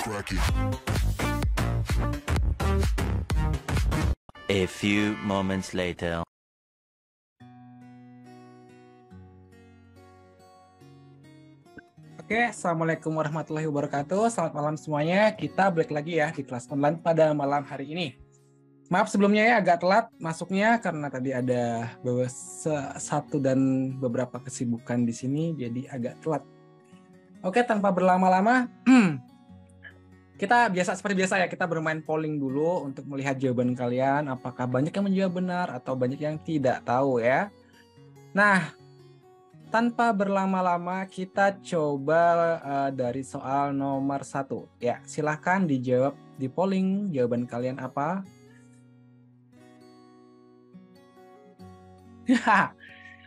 A few moments later. Oke, Assalamualaikum warahmatullahi wabarakatuh. Selamat malam semuanya. Kita balik lagi ya di kelas online pada malam hari ini. Maaf sebelumnya ya agak telat masuknya karena tadi ada satu dan beberapa kesibukan di sini, jadi agak telat. Oke, tanpa berlama-lama, kita seperti biasa ya, kita bermain polling dulu untuk melihat jawaban kalian. Apakah banyak yang menjawab benar atau banyak yang tidak tahu ya. Nah, tanpa berlama-lama kita coba dari soal nomor 1. Ya, silahkan dijawab di polling jawaban kalian apa.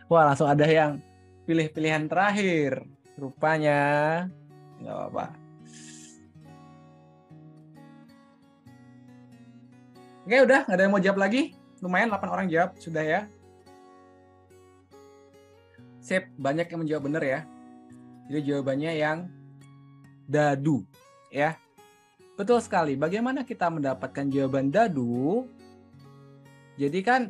Wah, langsung ada yang pilih pilihan terakhir. Rupanya nggak apa-apa. Oke, udah nggak ada yang mau jawab lagi. Lumayan 8 orang jawab sudah ya. Sip, banyak yang menjawab benar ya. Jadi jawabannya yang dadu ya. Betul sekali. Bagaimana kita mendapatkan jawaban dadu? Jadi kan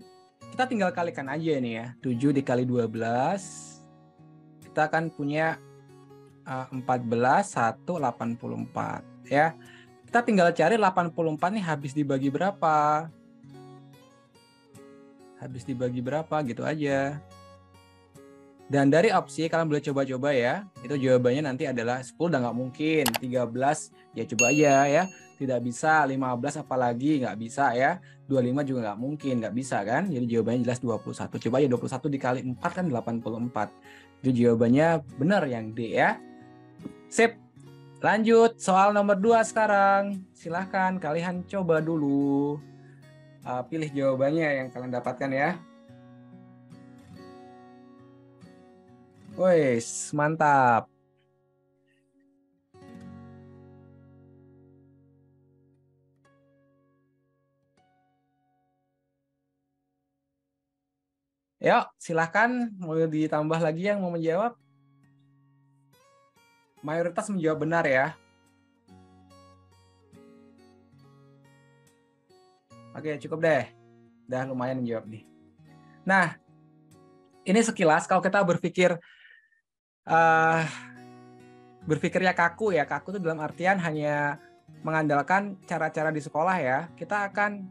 kita tinggal kalikan aja nih ya. 7 dikali 12. Kita akan punya 14, 1, 84 ya. Kita tinggal cari 84 nih habis dibagi berapa. Habis dibagi berapa gitu aja. Dan dari opsi kalian boleh coba-coba ya. Itu jawabannya nanti adalah 10 udah nggak mungkin. 13 ya coba aja ya. Tidak bisa. 15 apalagi nggak bisa ya. 25 juga nggak mungkin. Nggak bisa kan. Jadi jawabannya jelas 21. Coba aja 21 dikali 4 kan 84. Jadi jawabannya benar yang D ya. Sip. Lanjut soal nomor 2 sekarang. Silahkan kalian coba dulu. Pilih jawabannya yang kalian dapatkan ya. Wes, mantap. Yuk, silahkan mau ditambah lagi yang mau menjawab. Mayoritas menjawab benar ya. Oke, cukup deh. Udah lumayan menjawab nih. Nah, ini sekilas kalau kita berpikirnya kaku ya. Kaku itu dalam artian hanya mengandalkan cara-cara di sekolah ya. Kita akan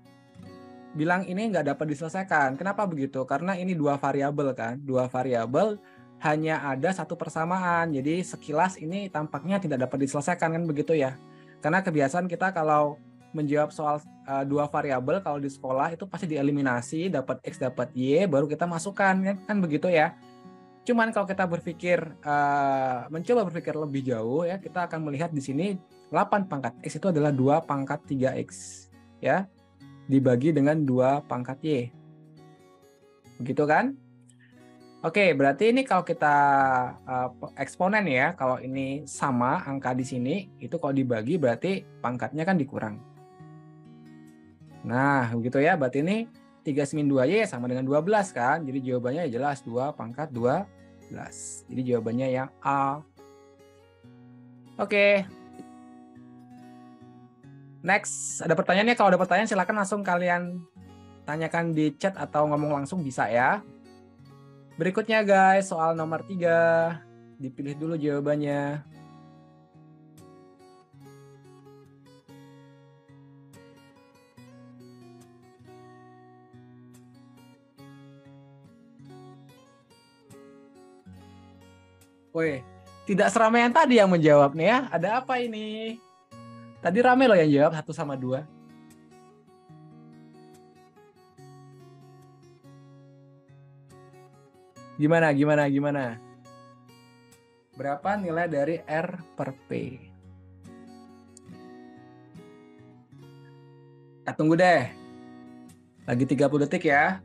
bilang ini nggak dapat diselesaikan. Kenapa begitu? Karena ini dua variabel kan. Dua variabel hanya ada satu persamaan. Jadi sekilas ini tampaknya tidak dapat diselesaikan kan begitu ya. Karena kebiasaan kita kalau menjawab soal dua variabel kalau di sekolah itu pasti dieliminasi, dapat X dapat Y baru kita masukkan kan begitu ya. Cuman kalau kita mencoba berpikir lebih jauh ya, kita akan melihat di sini 8 pangkat X itu adalah 2 pangkat 3X ya. Dibagi dengan 2 pangkat Y. Begitu kan? Oke, berarti ini kalau kita eksponen ya, kalau ini sama angka di sini, itu kalau dibagi berarti pangkatnya kan dikurang. Nah, begitu ya, berarti ini 3-2Y sama dengan 12 kan? Jadi jawabannya jelas 2 pangkat 12. Jadi jawabannya yang A. Oke. Next, ada pertanyaannya. Kalau ada pertanyaan silakan langsung kalian tanyakan di chat atau ngomong langsung bisa ya. Berikutnya guys, soal nomor 3. Dipilih dulu jawabannya. Woi, tidak seramai yang tadi yang menjawab nih ya. Ada apa ini? Tadi rame loh yang jawab 1 sama 2. Gimana? Berapa nilai dari R per P? Nah, tunggu deh. Lagi 30 detik ya.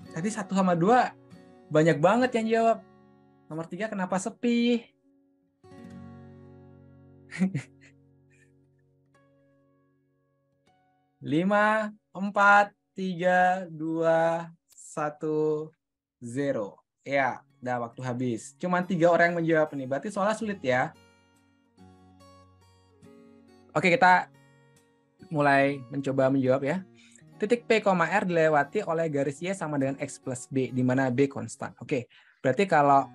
Tadi 1 sama 2 banyak banget yang jawab. Nomor 3 kenapa sepi? 5, 4, 3, 2, 1, 0. Ya, udah waktu habis. Cuman 3 orang yang menjawab nih. Berarti soalnya sulit ya. Oke, kita mulai mencoba menjawab ya. Titik P, R dilewati oleh garis Y sama dengan X plus B, di mana B konstan. Oke, berarti kalau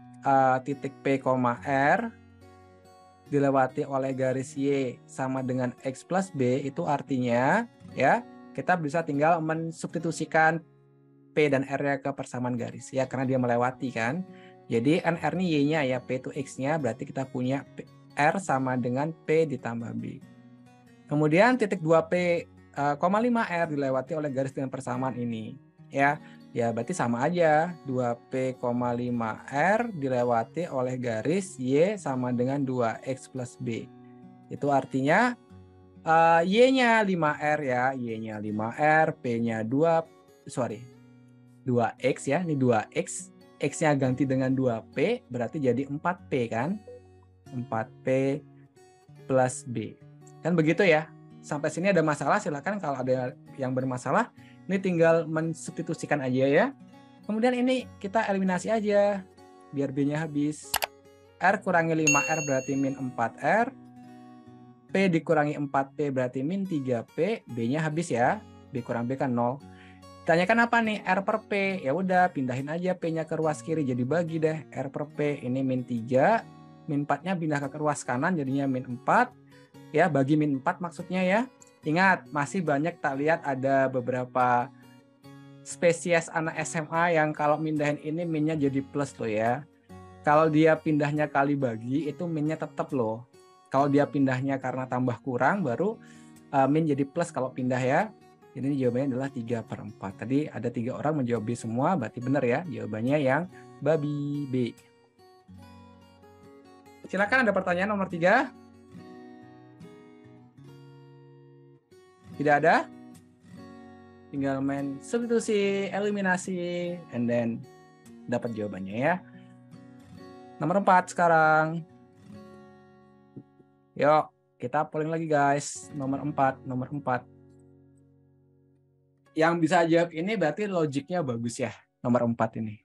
titik P, R dilewati oleh garis Y sama dengan X plus B, itu artinya ya kita bisa tinggal mensubstitusikan P dan R-nya ke persamaan garis ya, karena dia melewati kan. Jadi NR ini Y-nya ya, P itu X-nya, berarti kita punya R sama dengan P ditambah B. Kemudian titik 2P, 5R dilewati oleh garis dengan persamaan ini ya. Ya berarti sama aja, 2P, 5R dilewati oleh garis Y sama dengan 2X plus B. Itu artinya Y-nya 5R ya, Y-nya 5R, P-nya 2X ya, ini 2X, X-nya ganti dengan 2P, berarti jadi 4P kan, 4P plus B. Kan begitu ya. Sampai sini ada masalah, silakan kalau ada yang bermasalah, ini tinggal mensubstitusikan aja ya. Kemudian ini kita eliminasi aja, biar B-nya habis. R kurangi 5R berarti min 4R, P dikurangi 4P berarti min 3P, B-nya habis ya, B kurang B kan 0. Tanyakan apa nih, R per P, ya udah pindahin aja P-nya ke ruas kiri, jadi bagi deh, R per P ini min 3, min 4-nya pindah ke ruas kanan jadinya min 4, ya bagi min 4 maksudnya ya. Ingat, masih banyak tak lihat ada beberapa spesies anak SMA yang kalau mindahin ini minnya jadi plus loh ya. Kalau dia pindahnya kali bagi itu minnya tetap loh. Kalau dia pindahnya karena tambah kurang baru min jadi plus kalau pindah ya. Jadi jawabannya adalah 3/4. Tadi ada 3 orang menjawab B semua, berarti benar ya. Jawabannya yang babi B. Silakan, ada pertanyaan nomor 3. Tidak ada? Tinggal main substitusi, eliminasi, and then dapat jawabannya ya. Nomor 4 sekarang. Yuk, kita polling lagi guys. Nomor 4. Yang bisa jawab ini berarti logiknya bagus ya. Nomor 4 ini.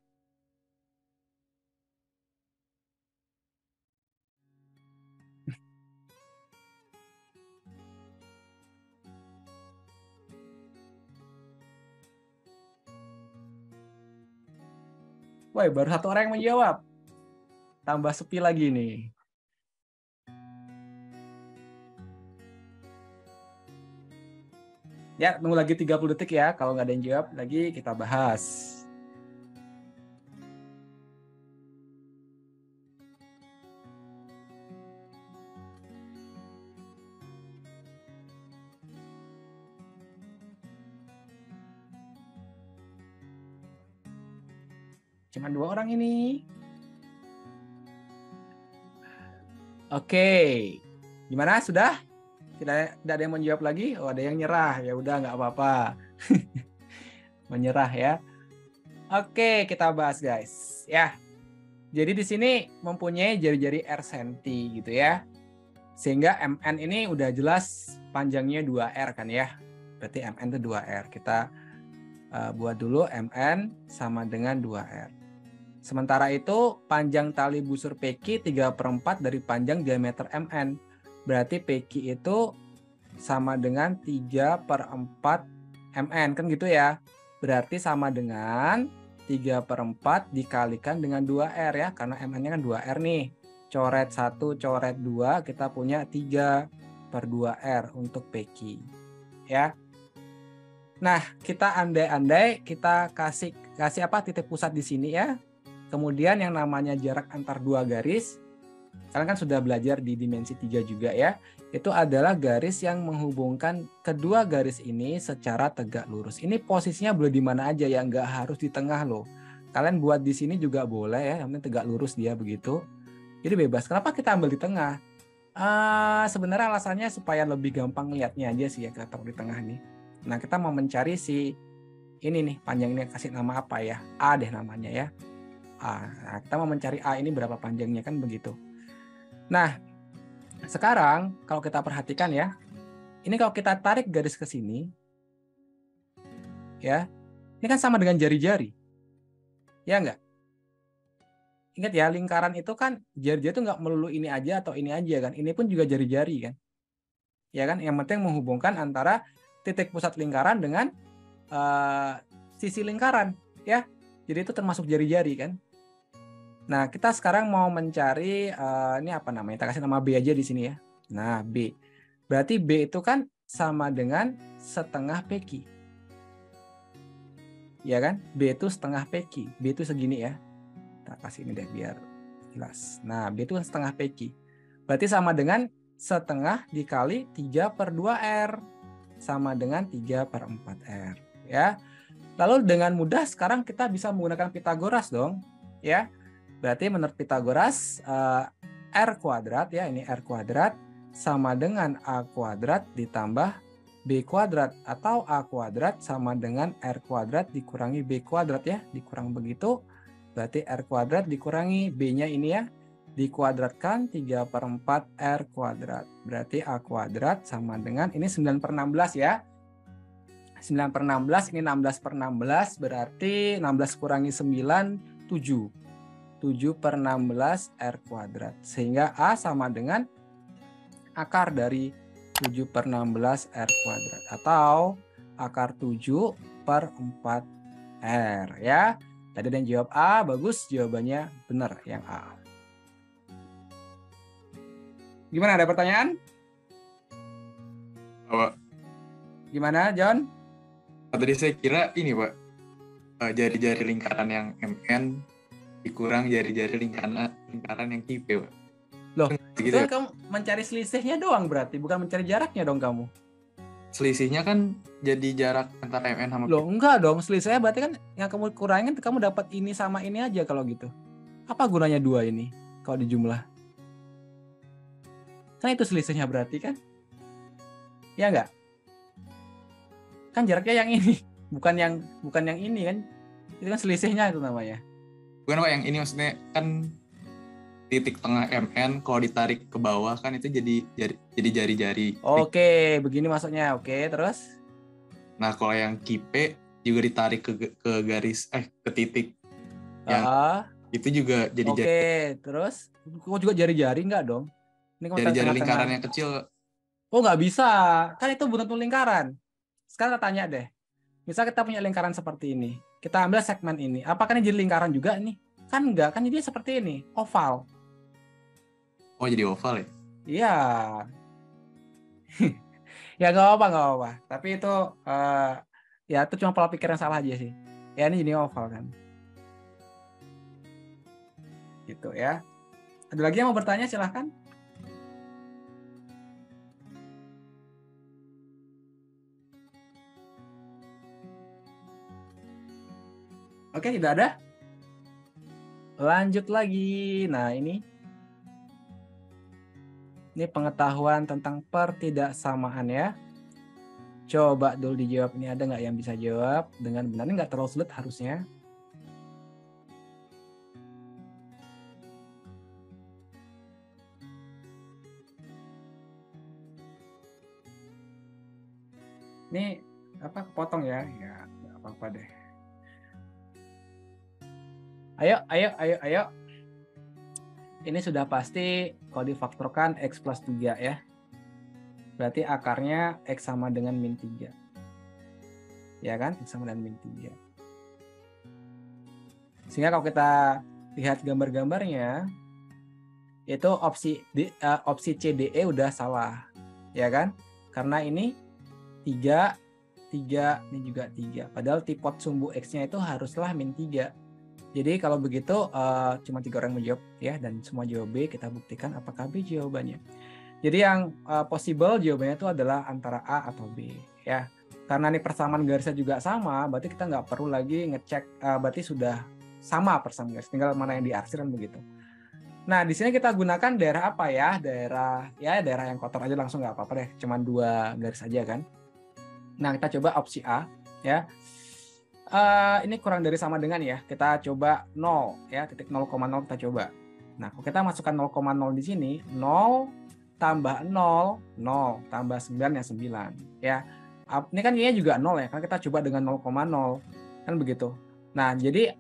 Woi, baru 1 orang yang menjawab. Tambah sepi lagi nih. Ya, tunggu lagi 30 detik ya. Kalau nggak ada yang jawab lagi, kita bahas. Cuma 2 orang ini. Oke. Gimana? Sudah? Tidak ada yang menjawab lagi? Oh, ada yang nyerah. Ya udah, nggak apa-apa. Menyerah ya. Oke, kita bahas guys. Ya. Jadi di sini mempunyai jari-jari R senti gitu ya. Sehingga MN ini udah jelas panjangnya 2R kan ya. Berarti MN itu 2R. Kita buat dulu MN sama dengan 2R. Sementara itu panjang tali busur PQ 3/4 dari panjang diameter MN. Berarti PQ itu sama dengan 3/4 MN kan gitu ya. Berarti sama dengan 3/4 dikalikan dengan 2R ya. Karena MN-nya kan 2R nih. Coret 1, coret 2, kita punya 3/2R untuk PQ. Ya. Nah, kita andai-andai kita kasih apa titik pusat di sini ya. Kemudian yang namanya jarak antar 2 garis, kalian kan sudah belajar di dimensi 3 juga ya. Itu adalah garis yang menghubungkan kedua garis ini secara tegak lurus. Ini posisinya boleh di mana aja ya, nggak harus di tengah loh. Kalian buat di sini juga boleh ya, yang penting tegak lurus dia begitu. Jadi bebas. Kenapa kita ambil di tengah? Sebenarnya alasannya supaya lebih gampang lihatnya aja sih ya, kita taruh di tengah nih. Nah, kita mau mencari si ini nih, panjangnya kasih nama apa ya? A deh namanya ya. A. Nah, kita mau mencari A ini berapa panjangnya kan begitu. Nah, sekarang kalau kita perhatikan ya, ini kalau kita tarik garis ke sini, ya, ini kan sama dengan jari-jari, ya enggak? ingat ya, lingkaran itu kan jari-jari itu nggak melulu ini aja atau ini aja kan. Ini pun juga jari-jari kan. Ya kan, yang penting menghubungkan antara titik pusat lingkaran dengan sisi lingkaran ya. Jadi itu termasuk jari-jari kan. Nah, kita sekarang mau mencari ini apa namanya? Kita kasih nama B aja di sini ya. Nah, B. Berarti B itu kan sama dengan setengah PQ. Ya kan? B itu setengah PQ. B itu segini ya. Kita kasih ini deh biar jelas. Nah, B itu setengah PQ. Berarti sama dengan setengah dikali 3/2R. Sama dengan 3/4R. Ya. Lalu dengan mudah sekarang kita bisa menggunakan Pitagoras dong. Ya. Berarti menurut Pitagoras R kuadrat ya, ini R kuadrat sama dengan A kuadrat ditambah B kuadrat, atau A kuadrat sama dengan R kuadrat dikurangi B kuadrat ya, dikurang begitu. Berarti R kuadrat dikurangi B-nya ini ya, dikuadratkan 3/4 R kuadrat. Berarti A kuadrat sama dengan, ini 9/16 ya. 9/16, ini 16/16, berarti 16 kurangi 9, 7. 7/16 R kuadrat. Sehingga A sama dengan akar dari 7/16 R kuadrat. Atau akar 7/4 R ya. Tadi ada yang jawab A, bagus, jawabannya benar yang A. Gimana, ada pertanyaan? Pak. Gimana, John? Tadi saya kira ini, Pak. Jari-jari lingkaran yang MN dikurang jari-jari lingkaran yang kipe, Pak. Loh, gitu itu ya? kamu mencari selisihnya doang berarti, bukan mencari jaraknya dong kamu. Selisihnya kan jadi jarak antara MN sama Loh, enggak dong, selisihnya berarti kan yang kamu kurangin kamu dapat ini sama ini aja kalau gitu. Apa gunanya 2 ini kalau dijumlah? Kan itu selisihnya berarti kan? Ya enggak? Kan jaraknya yang ini, bukan yang ini kan. Itu kan selisihnya itu namanya. Bukan, Pak, yang ini maksudnya kan titik tengah MN kalau ditarik ke bawah kan itu jadi jari-jari. Oke, begini maksudnya. Oke, terus? Nah, kalau yang kipe juga ditarik ke garis ke titik yang itu juga jadi Oke, terus? Kok juga jari-jari enggak dong? Ini jari-jari lingkaran yang kecil. Oh, nggak bisa. Kan itu bukan lingkaran. Sekarang kita tanya deh. Misal kita punya lingkaran seperti ini. Kita ambil segmen ini. Apakah ini jadi lingkaran juga nih? Kan enggak. Kan jadi seperti ini. Oval. Oh, jadi oval ya? Iya. Ya nggak apa-apa. Tapi itu ya itu cuma pola pikir yang salah aja sih. Ya ini jadi oval kan. Gitu ya. Ada lagi yang mau bertanya, silahkan. Oke, tidak ada. Lanjut lagi. Nah, ini pengetahuan tentang pertidaksamaan ya. Coba dulu dijawab. Ini ada nggak yang bisa jawab dengan benar? Ini nggak terlalu sulit harusnya. Ini apa? Potong ya? Ya, nggak apa-apa deh. Ayo. Ini sudah pasti kalau difaktorkan X plus 3 ya. Berarti akarnya X sama dengan min 3. Ya kan? X sama dengan min 3. Sehingga kalau kita lihat gambar-gambarnya, itu opsi CDE udah salah. Ya kan? Karena ini 3, ini juga 3. Padahal tipot sumbu X-nya itu haruslah min 3. Jadi kalau begitu cuma 3 orang menjawab ya, dan semua jawab B. Kita buktikan apakah B jawabannya. Jadi yang possible jawabannya itu adalah antara A atau B ya. Karena ini persamaan garisnya juga sama, berarti kita nggak perlu lagi ngecek, berarti sudah sama persamaan garis. Tinggal mana yang diarsir kan begitu. Nah di sini kita gunakan daerah apa ya? Daerah yang kotor aja langsung, nggak apa-apa deh. Cuma 2 garis aja kan. Nah kita coba opsi A ya. Ini kurang dari sama dengan ya. Kita coba 0 ya, titik 0,0 kita coba. Nah, kalau kita masukkan 0,0 di sini, 0 tambah 0, 0 tambah 9 ya 9 ya. Ini kan Y-nya juga 0 ya, karena kita coba dengan 0,0 kan begitu. Nah, jadi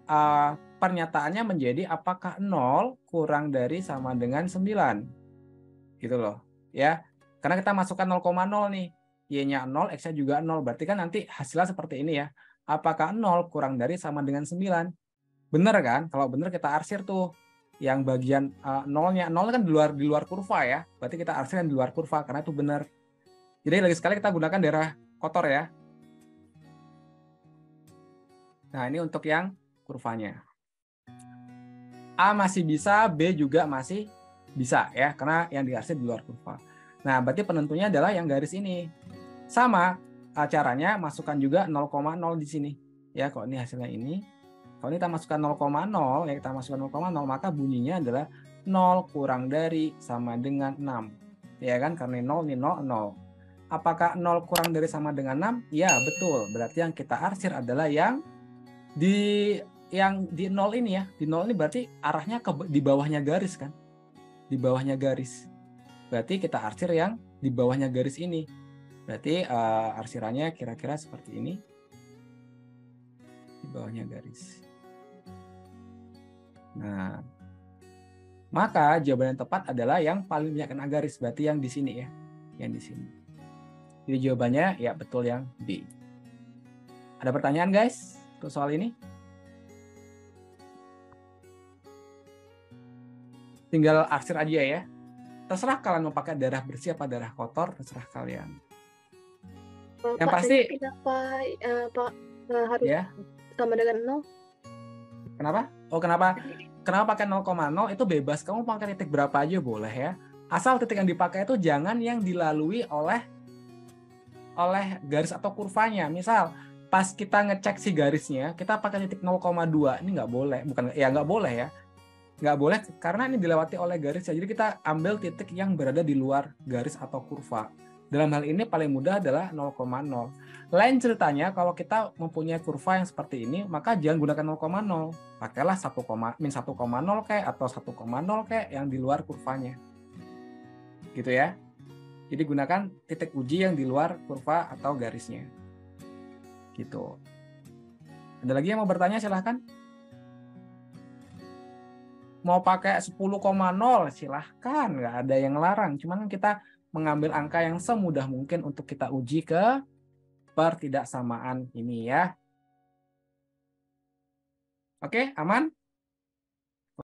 pernyataannya menjadi apakah 0 kurang dari sama dengan 9. Gitu loh. Ya. Karena kita masukkan 0,0 nih. Y-nya 0, X-nya juga 0. Berarti kan nanti hasilnya seperti ini ya. Apakah 0 kurang dari sama dengan 9? Bener kan? Kalau bener kita arsir tuh. Yang bagian 0-nya. 0 kan di luar kurva ya. Berarti kita arsir yang di luar kurva karena itu benar. Jadi lagi sekali kita gunakan daerah kotor ya. Nah, ini untuk yang kurvanya. A masih bisa, B juga masih bisa ya, karena yang diarsir di luar kurva. Nah, berarti penentunya adalah yang garis ini. Sama caranya masukkan juga 0,0 di sini. Ya, kalau ini hasilnya ini. Kalau ini kita masukkan 0,0, ya kita masukkan 0,0, maka bunyinya adalah 0 kurang dari sama dengan 6. Ya kan, karena 0 ini 0, 0. Apakah 0 kurang dari sama dengan 6? Ya, betul. Berarti yang kita arsir adalah yang di 0 ini ya. Di 0 ini berarti arahnya di bawahnya garis kan. Di bawahnya garis. Berarti kita arsir yang di bawahnya garis ini. Berarti arsirannya kira-kira seperti ini. Di bawahnya garis. Nah, maka jawaban yang tepat adalah yang paling banyak kena garis. Berarti yang di sini ya. Yang di sini. Jadi jawabannya ya betul yang B. Ada pertanyaan guys untuk soal ini? Tinggal arsir aja ya. Terserah kalian mau pakai darah bersih apa darah kotor, terserah kalian. Yang Pak, pasti kenapa Pak harus ya. sama dengan 0? Kenapa? Oh, kenapa pakai 0,0 itu bebas. Kamu pakai titik berapa aja boleh ya. Asal titik yang dipakai itu jangan yang dilalui oleh garis atau kurvanya. Misal pas kita ngecek si garisnya, kita pakai titik 0,2. Ini nggak boleh. Bukan ya nggak boleh ya. Nggak boleh karena ini dilewati oleh garis ya. Jadi kita ambil titik yang berada di luar garis atau kurva. Dalam hal ini paling mudah adalah 0,0. Lain ceritanya kalau kita mempunyai kurva yang seperti ini, maka jangan gunakan 0,0. Pakailah min 1,0 kayak atau 1,0 kayak yang di luar kurvanya. Gitu ya. Jadi gunakan titik uji yang di luar kurva atau garisnya. Gitu. Ada lagi yang mau bertanya silahkan. Mau pakai 10,0 silahkan, nggak ada yang larang. Cuman kita mengambil angka yang semudah mungkin untuk kita uji ke pertidaksamaan ini ya. Oke, aman?